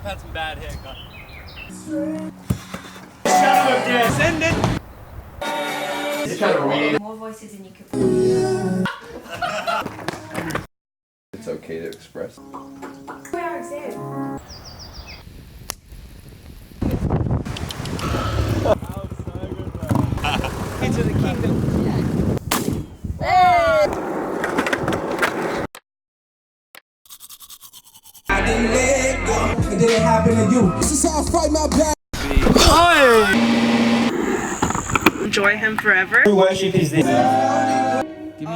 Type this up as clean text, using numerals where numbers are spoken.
had some bad haircut. Shadow of death. Send it. Just trying to read. More voices than you could. It's okay to express. Where is it? Into the kingdom. I didn't let go. It didn't happen to you. This is how I fight my battle. Enjoy him forever. Worship is this. Give me